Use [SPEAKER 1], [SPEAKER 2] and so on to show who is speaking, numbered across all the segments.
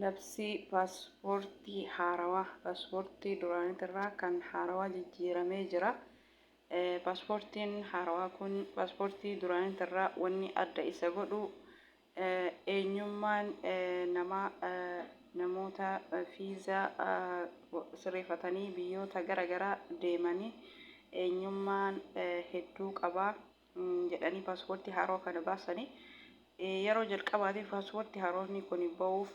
[SPEAKER 1] Labsii paaspoortii haarawaa. Paaspoortii duraanitirraa kan haarawaa jijjiiramee jira. Paaspoortiin haarawaa kun paaspoortii duraanitirraa wanni adda isa godhu eenyummaan namoota fiizaa sirreeffatanii biyyoota garaagaraa deemanii eenyummaan hedduu qabaa jedhanii paaspoortii haarawaa kana baasanii. Yeroo jalqabaatiif paaspoortii haaroonni kun ba'uuf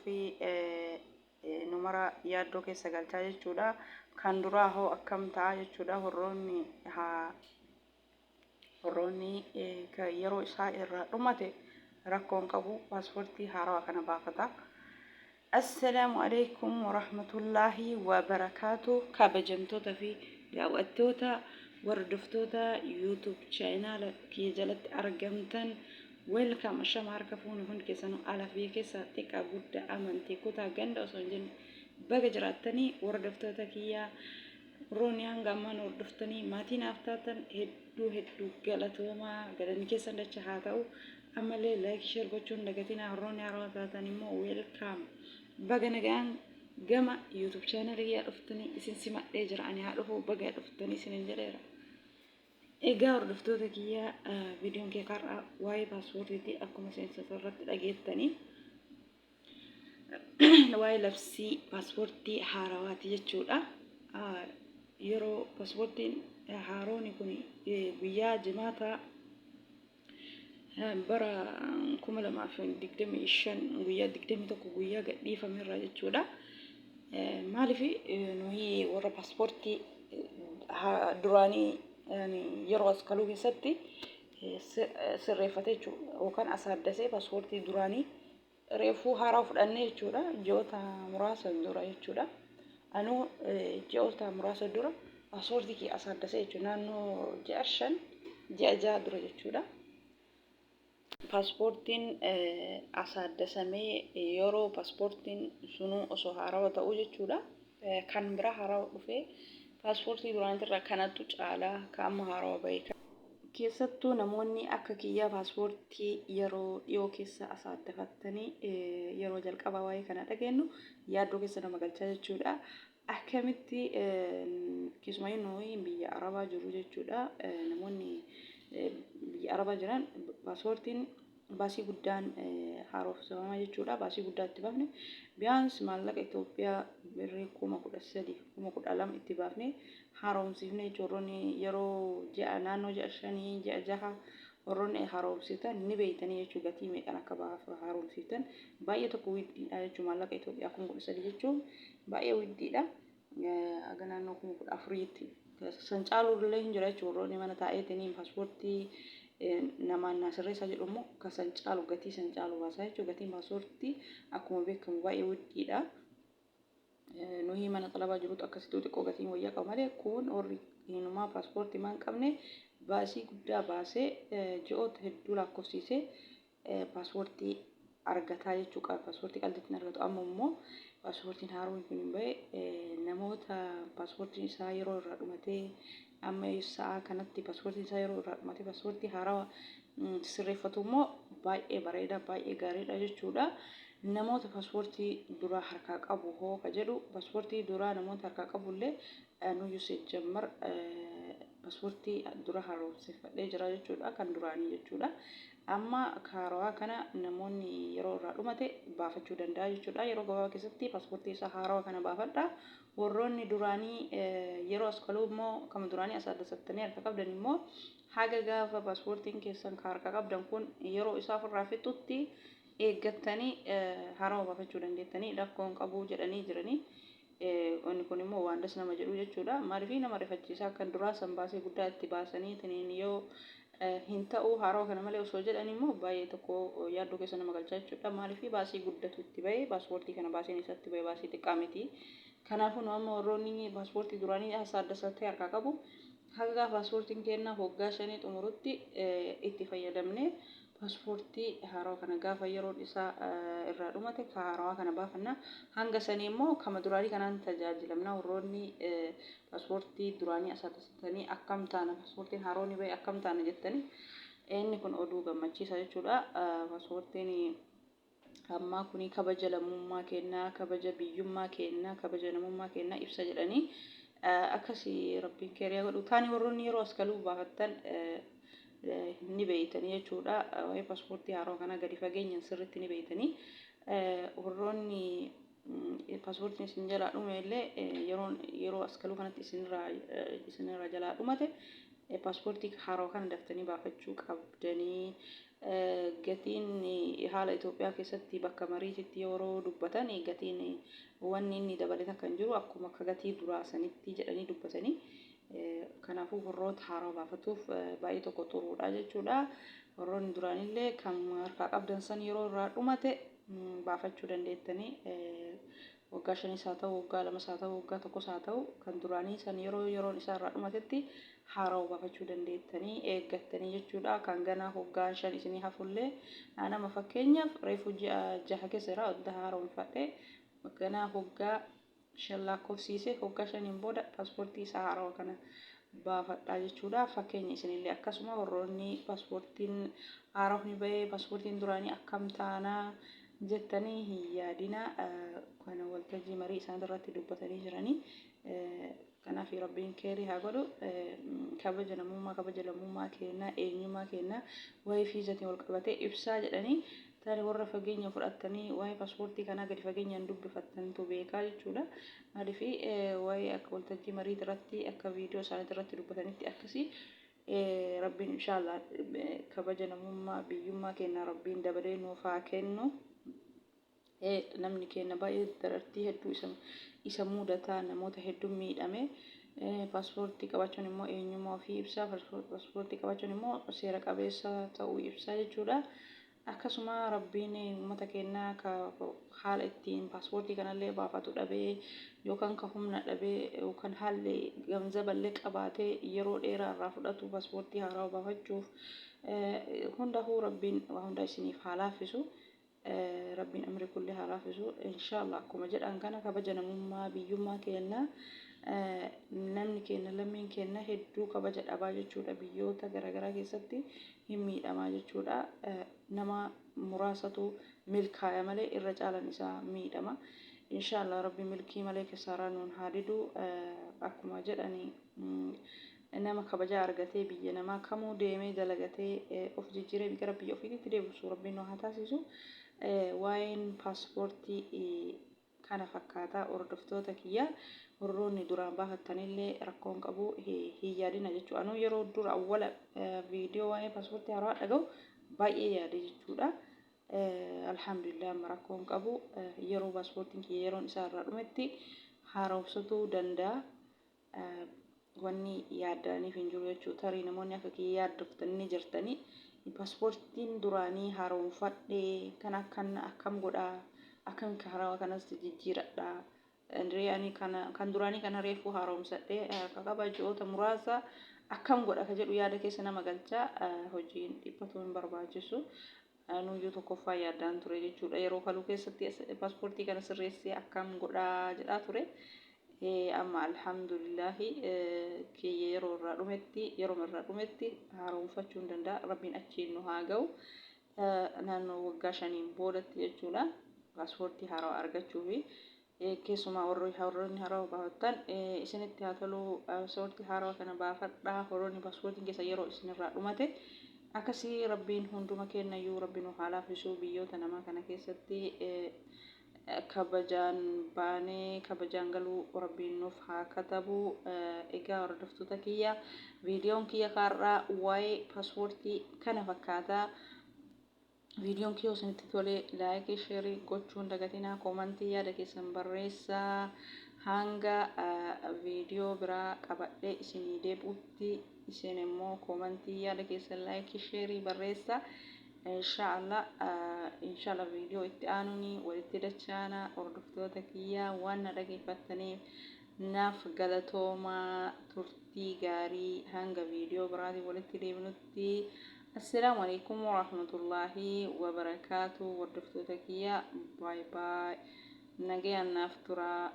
[SPEAKER 1] numara yaaddoo keessa galchaa jechuudha. Kan duraa hoo akkam ta'a jechuudha. Warroonni yeroo isaa irraa dhumate rakkoon qabu paaspoortii haarawaa kana baafata. Assalaamu alaykum warahmatullaahi wabarakaatu. Kabajamtoota fi daawwattoota hordoftoota YouTube chaanaala kiyya jalatti argamtan. Welcome ashama harka fuuni hundi keessanuu alaaf biyya keessa xiqqaa guddaa amantii kutaa ganda osoo hin jenne baga jiraattanii hordoftoota kiyyaa roonii hanga ammaan hordoftanii maatii naaf taatan hedduu galatoomaa galanni keessan dacha haa ta'u. Ammallee like share gochuun dagatinaa roonii haarawaa taatan immoo welcome baga nagaan gama YouTube channel kiyyaa dhuftanii isin simadhee jira. Ani haa dhufu baga dhuftanii isinin jedheera. Egaa hordoftoota kiyyaa viidiyoon kee har'a waa'ee paaspoortiitii akkuma seensota irratti dhageettanii waa'ee labsii paaspoortii haarawaati jechuudha. Yeroo paaspoortiin haarooni kun guyyaa jimaataa bara 2025 guyyaa 21 guyyaa gadhiifamerra jechuudha. Maaliif nuyi warra paaspoortii duraanii yeroo as kaluu keessatti sirreeffate jechuudha yookaan asaaddasee paaspoortii duraanii reefuu haaraa fudhannee jechuudha ji'oota muraasa dura jechuudha. Anuu ji'oota muraasa dura paaspoortii kee asaaddasee jechuudha naannoo ji'a 5 ji'a 6 dura jechuudha. Paaspoortiin asaaddasamee yeroo paaspoortiin sunuu osoo haarawaa ta'uu jechuudha. Kan biraa haarawaa dhufee paaspoortii duraanitirraa kanattu caalaa kaama haarawaa bahee keessattuu namoonni akka kiyyaa paaspoortii yeroo dhiyoo keessa asaaddafattanii yeroo jalqabaa waa'ee kana dhageenyu yaaddoo keessa nama galchaa jechuudha. Akkamitti keessumayyuu nuyi biyya Arabaa jiru jechuudha. Namoonni biyya Arabaa jiran paaspoortiin baasii guddaan haaromsamaa jechuudha. Baasii guddaa itti baafne biyyaans maallaqa Itoophiyaa birrii 13,000 12,000 itti baafne haaromsiifne jechuudha. Yeroo ji'a naannoo ji'a 5 ji'a 6 warroonni haaromsitan ni beeytanii jechuudha. Gatii meeqan akka haaromsitan baay'ee tokko widdiidha jechuudha. Maallaqa Itoophiyaa 13,000 jechuun baay'ee widdiidha. Aga naannoo 14,000tti san caalurlee hin jira jechuudha. Warroonni mana taa'eetanii paaspoortii namaan sirreessaa jedhu immoo kan san caalu gatii san caalu baasaa jechuudha. Gatiin paaspoortii akkuma beekamu baay'ee widdiidha. Nuyi mana xalabaa jirutu akkasitti xiqqoo gatiin wayyaa qaba malee kun warri hinumaa paaspoortii maan qabne baasii guddaa baasee ji'oota hedduu lakkoofsiisee paaspoortii argataa jechuudha. Paaspoortii qal'ittiin argatu. Amma immoo paaspoortiin haaroon kun hin bahe namoota paaspoortiin isaa yeroo irraa dhumatee amma sa'a kanatti paaspoortiin isaa yeroo irraa dhumatee paaspoortii haarawaa sirreeffatu immoo baay'ee bareeda baay'ee gaariidha jechuudha. Namoota paaspoortii duraa harkaa qabu hoo ka jedhu paaspoortii duraa namoota harkaa qabullee nuyyuu sejjammar paaspoortii dura haaromsifadhee jira jechuudha. Kan duraanii jechuudha. Amma haarawaa kana namoonni yeroo irraa dhumate baafachuu danda'a jechuudha. Yeroo gabaabaa keessatti paaspoortii isaa haarawaa kana baafadha. Warroonni duraanii yeroo as kaluu immoo kan duraanii asaaddasattanii harka qabdan immoo haga gaafa paaspoortiin keessan harka qabdan kun yeroo isaa ofirraa fixutti eeggattanii haarawaa baafachuu dandeettanii rakkoon qabu jedhanii jiranii. Wanni kun immoo waan das nama jedhu jechuudha. Maaliif nama rifachiisaa kan duraa san baasee guddaa itti baasanii tiniin yoo hin ta'u haarawaa kana malee osoo jedhan immoo baay'ee tokko yaaddoo keessa nama galchaa jechuudha. Maaliif baasii guddatu itti bahee paaspoortii kana baaseen isatti bahee baasii xiqqaa miti. Kanaafuu amma warroonni paaspoortii duraanii asaaddasatee harkaa qabu haga paaspoortiin kennaa waggaa 5 xumurutti itti fayyadamne paaspoortii haarawaa kana gaafa yeroon isaa irraa dhumate haarawaa kana baafanna. Hanga sanii immoo kama duraanii kanaan tajaajilamna. Warroonni paaspoortii duraanii asaaddasatanii akkam taana paaspoortiin haaroonni bahe akkam taana jettanii inni kun oduu gammachiisa jechuudha. Paaspoortiin amma kuni kabaja lammummaa kennaa, kabaja biyyummaa kennaa, kabaja namummaa kennaa ibsa jedhanii akkasii rabbiin keeriyaa godhu. Taani warroonni yeroo as galuu baafattan ni beeytanii jechuudha. Waa'ee paaspoortii haaroo kana gadi fageenyaan sirriitti ni beeytanii. Warroonni paaspoortiin isin jalaa dhume illee yeroo as galuu kanatti isinirraa jalaa dhumate paaspoortii haaroo kana daftanii baafachuu qabdanii. Gatiin haala Itoophiyaa keessatti bakka mariititti yeroo dubbatan gatiin wanni inni dabalataa kan jiru akkuma akka gatii duraa sanitti jedhanii dubbatanii. Kanaafuu warroota haaroo baafatuuf baay'ee tokko xuruudha jechuudha. Warroonni duraanillee kan harkaa qabdan san yeroo irraa dhumate baafachuu dandeettanii. Waggaa 5 haa ta'u, waggaa 2 haa ta'u, waggaa 1 haa ta'u kan duraanii san yeroon isaa irraa dhumatetti haaroo baafachuu dandeettanii eeggattanii jechuudha. Kan ganaa waggaan 5 isinii hafullee nama fakkeenyaaf reefu 6 keessa irraa adda haaromfadhe ganaa waggaa 5 lakkoofsiise waggaa 5 booda paaspoortii isaa haaroo kana baafadhaa jechuudha. Fakkeenya isinillee akkasuma warroonni paaspoortiin haaroo ni bahee paaspoortiin duraanii akkam taanaa jettanii hin yaadina. Kana waltajjii marii isaan irratti dubbatanii jiranii. Kanaaf rabbiin keerii haa godhu. Kabaja namummaa, kabaja lammummaa kennaa, eenyummaa kennaa waa'ee fiizatiin wal qabatee ibsaa jedhanii taani warra fageenya fudhattanii waa'ee paaspoortii kanaa gadi fageenyaan dubbifattantu beekaa jechuudha. Maaliif waa'ee akka waltajjii marii irratti akka viidiyoo isaanii irratti dubbatanitti akkasii rabbiin inshaallah kabaja namummaa biyyummaa kennaa rabbiin dabalee nuuf haa kennu. Namni keenya baay'ee darartii hedduu isa mudataa namoota hedduu miidhame. Paaspoortii qabaachuun immoo eenyummaa ofii ibsaa. Paaspoortii qabaachuun immoo seera qabeessa ta'uu ibsaa jechuudha. Akkasuma rabbiin uummata keenyaa haala ittiin paaspoortii kanallee baafatu dhabee yookaan ka humna dhabee yookaan haalli gamzaballee qabaatee yeroo dheeraa irraa fudhatu paaspoortii haaraa baafachuuf hundaafuu rabbiin waa hunda isiniif haa laaffisu. Rabbiin amri kulli haa laaffisu. Inshaallah akkuma jedhan kana kabaja namummaa biyyummaa kennaa. Namni keenya lammiin keenya hedduu kabaja dhabaa jechuudha. Biyyoota garaagaraa keessatti hin miidhamaa jechuudha. Nama muraasatu milkaa'e malee irra caalan isaa miidhama. Inshaallah rabbi milkii malee kisaaraa nuun haa didu. Akkuma jedhani nama kabaja argatee biyya namaa kamuu deemee dalagatee of jijjiiree gara biyya ofiitti deebisu rabbiin nu haa taasisu. Waa'een paaspoortii kana fakkaataa hordoftoota kiyya warroonni duraan baafattanillee rakkoon qabu hin yaadina jechuudha. Anuu yeroo dura awwala viidiyoo waa'ee paaspoortii haaraa dhaga'u baay'ee yaade jechuudha. Alhamdulillah amma rakkoon qabu yeroo paaspoortiin kiyya yeroon isaa irraa dhumetti haaromsuu danda'a. Wanni yaadaniif hin jiru jechuudha. Tarii namoonni akka kiyya yaaddoftanii jirtanii paaspoortiin duraanii haaromfadhee kan akkam godhaa akkam haaraa kanas jijjiiradha. Re'anii kan duraanii kana reefu haaromsadhee akka kabajoota muraasa akkam godha ka jedhu yaada keessa nama galcha. Hojiin dhiphatu hin barbaachisu. Nuyyuu tokkoffaa yaadaan ture jechuudha. Yeroo kaluu keessatti paaspoortii kana sirreessee akkam godhaa jedhaa ture. Amma alhamdulillah kiyya yeroo irraa dhumetti haaromfachuu danda'a. Rabbiin achiin nu haa ga'u. Naannoo waggaa 5 boodatti jechuudha. Paaspoortii haaraa argachuuf keessumaa warroonni haaraa baafatan isinitti haa tolu. Paaspoortii haaraa kana baafadhaa. Warroonni paaspoortiin keessa yeroo isinirraa dhumate akkasii rabbiin hunduma kennayyuu rabbiin nu haa laaffisu. Biyyoota namaa kana keessatti kabajaan baanee kabajaan galuu rabbiin nuuf haa katabu. Egaa hordoftoota kiyya viidiyoon kiyya kaarraa waa'ee paaspoortii kana fakkaataa. Viidiyoon kiyya isinitti tolee laayikii sheerii gochuun dagatinaa. Koomantii yaada keessan barreessaa. Hanga viidiyoo biraa qabadhee isinii deebi'utti isin immoo koomantii yaada keessan laayikii sheerii barreessaa. Inshaallah viidiyoo itti aanuuni walitti dachaana. Hordoftoota kiyya waan na dhaggeeffattaniif naaf galatoomaa. Turtii gaarii hanga viidiyoo biraatiin walitti deebinutti. Assalaamu alaykum wa rahmatullahi wa barakaatuh. Hordoftoota kiyya bye bye. Nagayaan naaf turaa.